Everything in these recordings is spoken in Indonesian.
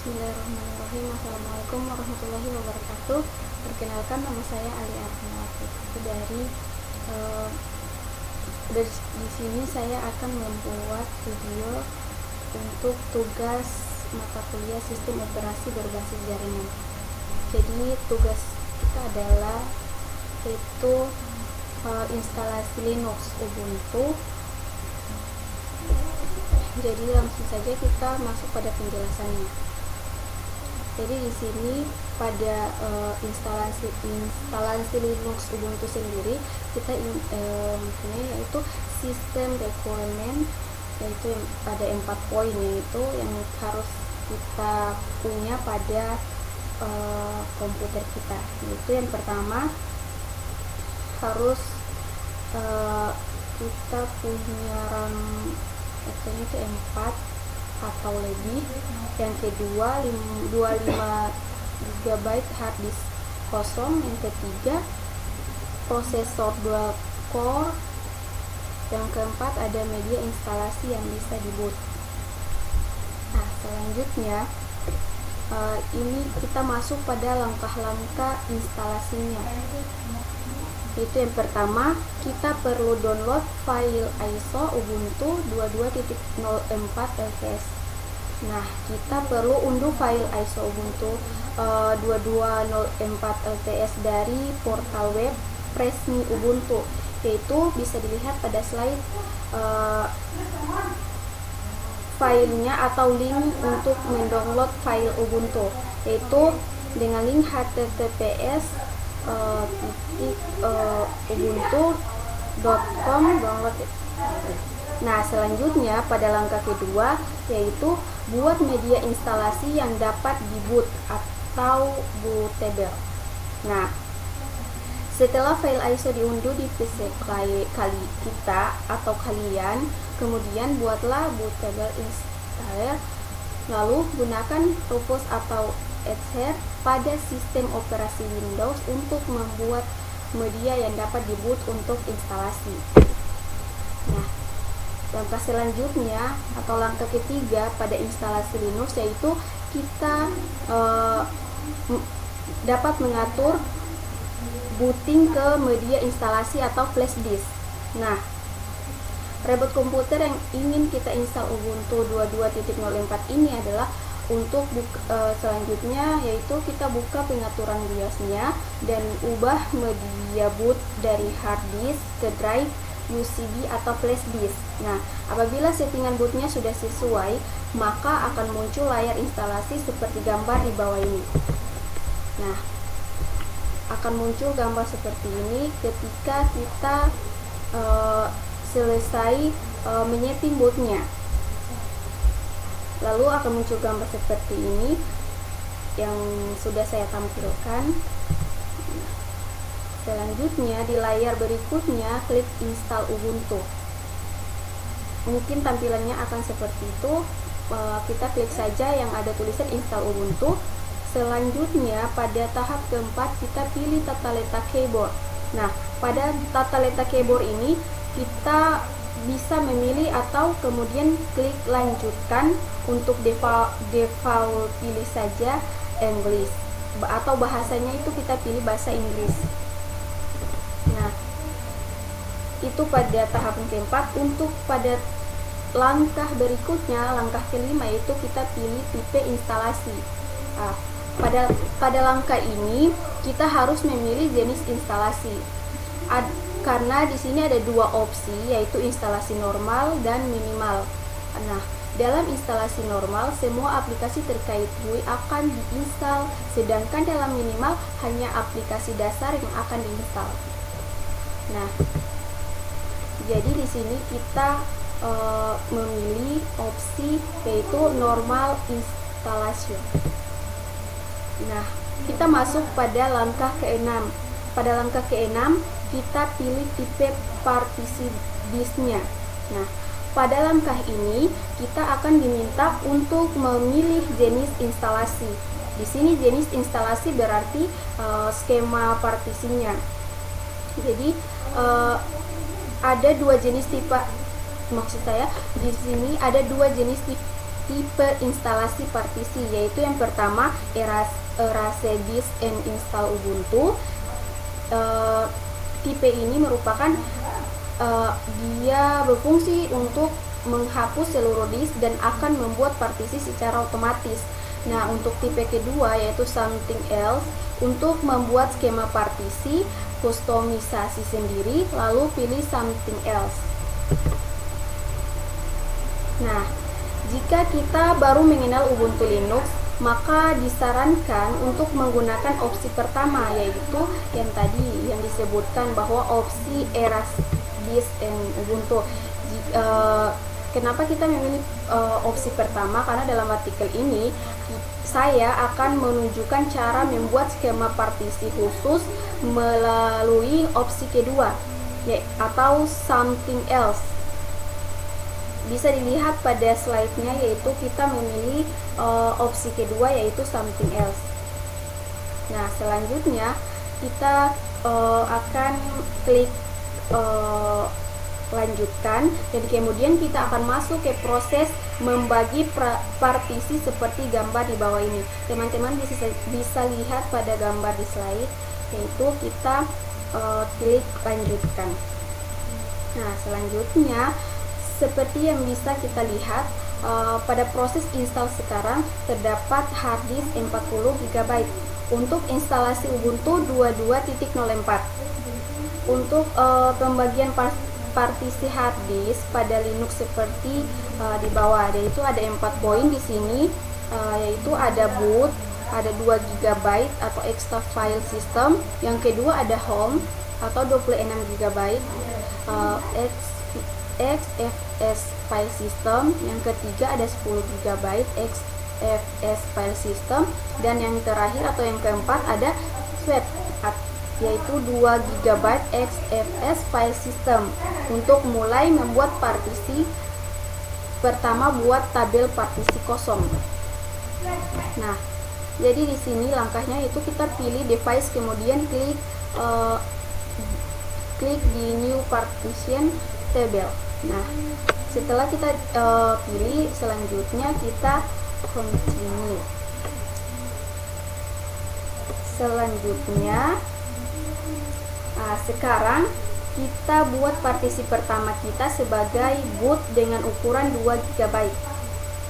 Bismillahirrahmanirrahim. Assalamualaikum warahmatullahi wabarakatuh. Perkenalkan, nama saya Ali Arnab. Dari di sini saya akan membuat video untuk tugas mata kuliah Sistem Operasi Berbasis Jaringan. Jadi tugas kita adalah itu instalasi Linux Ubuntu. Jadi langsung saja kita masuk pada penjelasannya. Jadi di sini pada instalasi Linux Ubuntu sendiri kita mempunyai yaitu sistem requirement, yaitu yang ada 4 poin, yaitu yang harus kita punya pada komputer kita. Yaitu yang pertama harus kita punya RAM katanya itu 4 atau lebih. Yang kedua 25 GB hard disk kosong. Yang ketiga prosesor dual core. Yang keempat ada media instalasi yang bisa diboot. Nah, selanjutnya ini kita masuk pada langkah-langkah instalasinya. Itu yang pertama, kita perlu download file ISO Ubuntu 22.04 LTS. Nah, kita perlu unduh file ISO Ubuntu 22.04 LTS dari portal web Resmi Ubuntu, yaitu bisa dilihat pada slide filenya atau link untuk mendownload file Ubuntu, yaitu dengan link https ubuntu.com download. Nah, selanjutnya pada langkah kedua yaitu buat media instalasi yang dapat diboot atau bootable. Nah, setelah file ISO diunduh di PC kita atau kalian, kemudian buatlah bootable installer, lalu gunakan Rufus atau Etcher pada sistem operasi Windows untuk membuat media yang dapat diboot untuk instalasi. Nah, langkah selanjutnya atau langkah ketiga pada instalasi Linux yaitu kita dapat mengatur booting ke media instalasi atau flash disk. Nah, reboot komputer yang ingin kita install Ubuntu 22.04 ini adalah untuk selanjutnya yaitu kita buka pengaturan BIOS-nya dan ubah media boot dari hard disk ke drive USB atau flash disk. Nah, apabila settingan bootnya sudah sesuai, maka akan muncul layar instalasi seperti gambar di bawah ini. Nah, akan muncul gambar seperti ini ketika kita selesai menyeting bootnya. Lalu akan muncul gambar seperti ini yang sudah saya tampilkan. Selanjutnya di layar berikutnya klik install Ubuntu. Mungkin tampilannya akan seperti itu. Kita klik saja yang ada tulisan install Ubuntu. Selanjutnya pada tahap keempat kita pilih tata letak keyboard. Nah, pada tata letak keyboard ini kita bisa memilih atau kemudian klik lanjutkan. Untuk default pilih saja English atau bahasanya itu kita pilih bahasa Inggris. Nah, itu pada tahap keempat. Untuk pada langkah berikutnya, langkah kelima, yaitu kita pilih tipe instalasi. Nah, pada langkah ini kita harus memilih jenis instalasi. Karena di sini ada dua opsi, yaitu instalasi normal dan minimal. Nah, dalam instalasi normal, semua aplikasi terkait GUI akan diinstal, sedangkan dalam minimal hanya aplikasi dasar yang akan diinstal. Nah, jadi di sini kita memilih opsi yaitu normal installation. Nah, kita masuk pada langkah ke-6. Pada langkah ke-6 kita pilih tipe partisi disknya. Nah, pada langkah ini kita akan diminta untuk memilih jenis instalasi. Di sini jenis instalasi berarti skema partisinya. Jadi ada dua jenis tipe, maksud saya di sini ada dua jenis tipe instalasi partisi, yaitu yang pertama erase disk and install Ubuntu. Tipe ini merupakan dia berfungsi untuk menghapus seluruh disk dan akan membuat partisi secara otomatis. Nah, untuk tipe kedua yaitu something else, untuk membuat skema partisi, kustomisasi sendiri, lalu pilih something else. Nah, jika kita baru mengenal Ubuntu Linux, maka disarankan untuk menggunakan opsi pertama, yaitu yang tadi yang disebutkan bahwa opsi erase disk and Ubuntu. Kenapa kita memilih opsi pertama? Karena dalam artikel ini saya akan menunjukkan cara membuat skema partisi khusus melalui opsi kedua, atau something else. Bisa dilihat pada slide-nya, yaitu kita memilih opsi kedua, yaitu something else. Nah, selanjutnya kita akan klik lanjutkan, dan kemudian kita akan masuk ke proses membagi partisi seperti gambar di bawah ini. Teman-teman bisa lihat pada gambar di slide, yaitu kita klik lanjutkan. Nah, selanjutnya seperti yang bisa kita lihat, pada proses install sekarang terdapat hard disk 40 GB untuk instalasi Ubuntu 22.04. Untuk pembagian partisi hard disk pada Linux seperti di bawah, yaitu ada 4 poin di sini, yaitu ada boot, ada 2 GB atau extra file system, yang kedua ada home atau 26 GB, XFS file system, yang ketiga ada 10 GB XFS file system, dan yang terakhir atau yang keempat ada swap, yaitu 2 GB XFS file system. Untuk mulai membuat partisi pertama, buat tabel partisi kosong. Nah, jadi di sini langkahnya itu kita pilih device, kemudian klik di new partition table. Nah, setelah kita pilih, selanjutnya kita continue. Selanjutnya, sekarang kita buat partisi pertama kita sebagai boot dengan ukuran 2 GB.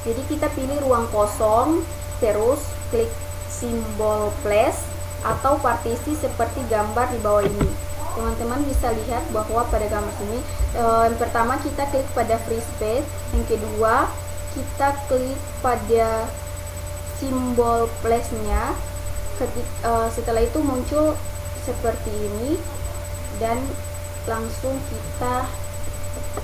Jadi kita pilih ruang kosong, terus klik simbol plus atau partisi seperti gambar di bawah ini. Teman-teman bisa lihat bahwa pada gambar ini, yang pertama kita klik pada free space, yang kedua kita klik pada simbol plusnya. Setelah itu muncul seperti ini, dan langsung kita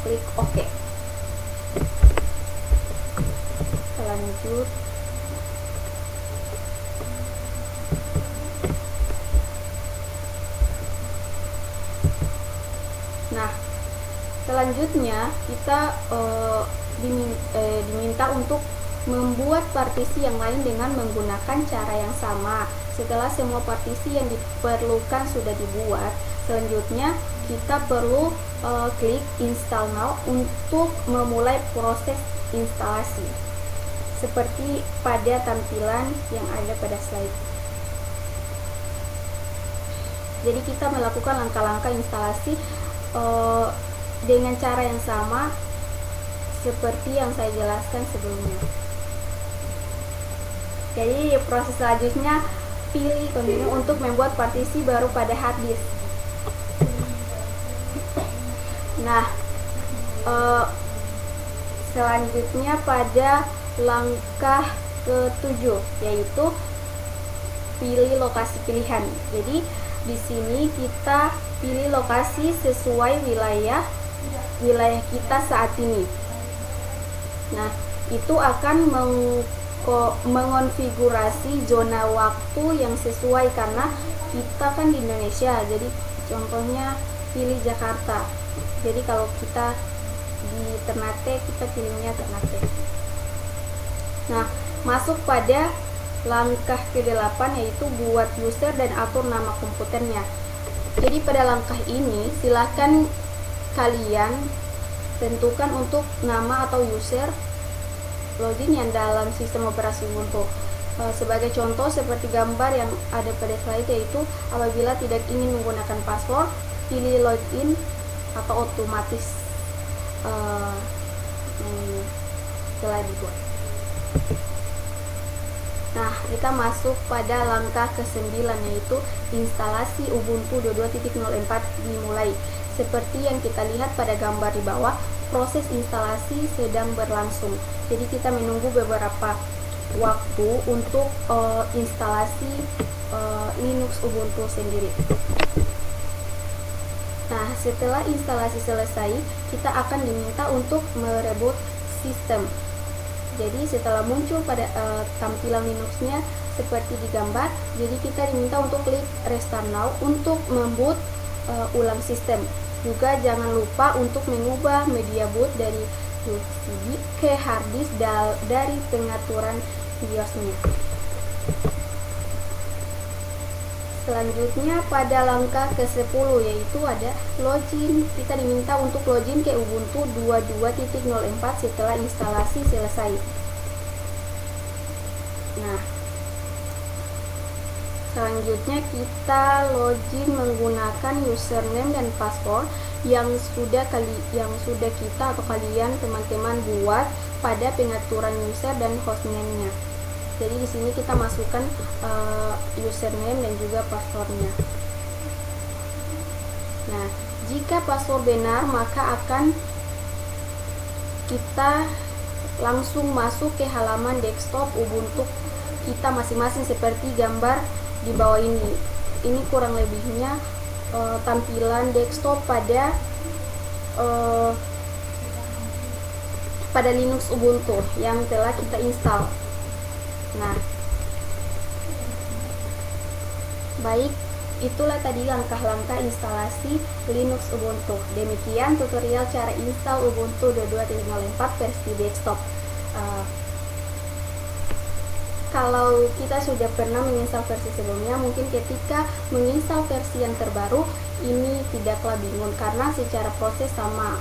klik OK. Lanjut. Nah, selanjutnya kita diminta untuk membuat partisi yang lain dengan menggunakan cara yang sama. Setelah semua partisi yang diperlukan sudah dibuat, selanjutnya kita perlu klik install now untuk memulai proses instalasi, seperti pada tampilan yang ada pada slide. Jadi kita melakukan langkah-langkah instalasi dengan cara yang sama seperti yang saya jelaskan sebelumnya. Jadi proses selanjutnya pilih continue untuk membuat partisi baru pada hard disk. Nah, selanjutnya pada langkah ke-7, yaitu pilih lokasi pilihan. Jadi di sini kita pilih lokasi sesuai wilayah kita saat ini. Nah, itu akan mengonfigurasi zona waktu yang sesuai, karena kita kan di Indonesia. Jadi contohnya pilih Jakarta. Jadi kalau kita di Ternate, kita pilihnya Ternate. Nah, masuk pada langkah ke-8, yaitu buat user dan atur nama komputernya. Jadi pada langkah ini silahkan kalian tentukan untuk nama atau user login yang dalam sistem operasi Ubuntu. Sebagai contoh seperti gambar yang ada pada slide, yaitu apabila tidak ingin menggunakan password, pilih login atau otomatis telah dibuat. Nah, kita masuk pada langkah ke-9, yaitu instalasi Ubuntu 22.04 dimulai. Seperti yang kita lihat pada gambar di bawah, proses instalasi sedang berlangsung. Jadi kita menunggu beberapa waktu untuk instalasi Linux Ubuntu sendiri. Nah, setelah instalasi selesai, kita akan diminta untuk mereboot sistem. Jadi setelah muncul pada tampilan Linuxnya seperti di gambar, jadi kita diminta untuk klik Restart Now untuk memboot ulang sistem. Juga jangan lupa untuk mengubah media boot dari USB ke hard disk dari pengaturan BIOS-nya. Selanjutnya pada langkah ke-10, yaitu ada login. Kita diminta untuk login ke Ubuntu 22.04 setelah instalasi selesai. Nah, selanjutnya kita login menggunakan username dan password yang sudah kita atau kalian teman-teman buat pada pengaturan user dan hostname-nya. Jadi di sini kita masukkan username dan juga passwordnya. Nah, jika password benar, maka akan kita langsung masuk ke halaman desktop Ubuntu kita masing-masing seperti gambar di bawah ini. Ini kurang lebihnya tampilan desktop pada Linux Ubuntu yang telah kita install. Nah, baik, itulah tadi langkah-langkah instalasi Linux Ubuntu. Demikian tutorial cara install Ubuntu 22.04 versi desktop. Kalau kita sudah pernah menginstal versi sebelumnya, mungkin ketika menginstal versi yang terbaru ini tidaklah bingung karena secara proses sama,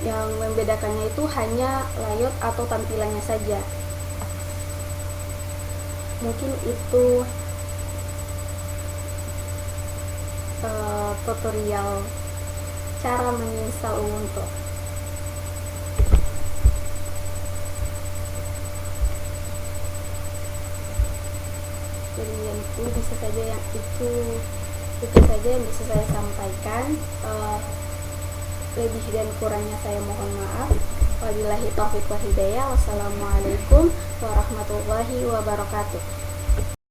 yang membedakannya itu hanya layout atau tampilannya saja. Mungkin itu tutorial cara menginstal Ubuntu. Jadi itu bisa saja itu saja yang bisa saya sampaikan. Lebih dan kurangnya saya mohon maaf. Wabillahi taufiq wal hidayah. Wassalamualaikum warahmatullahi wabarakatuh.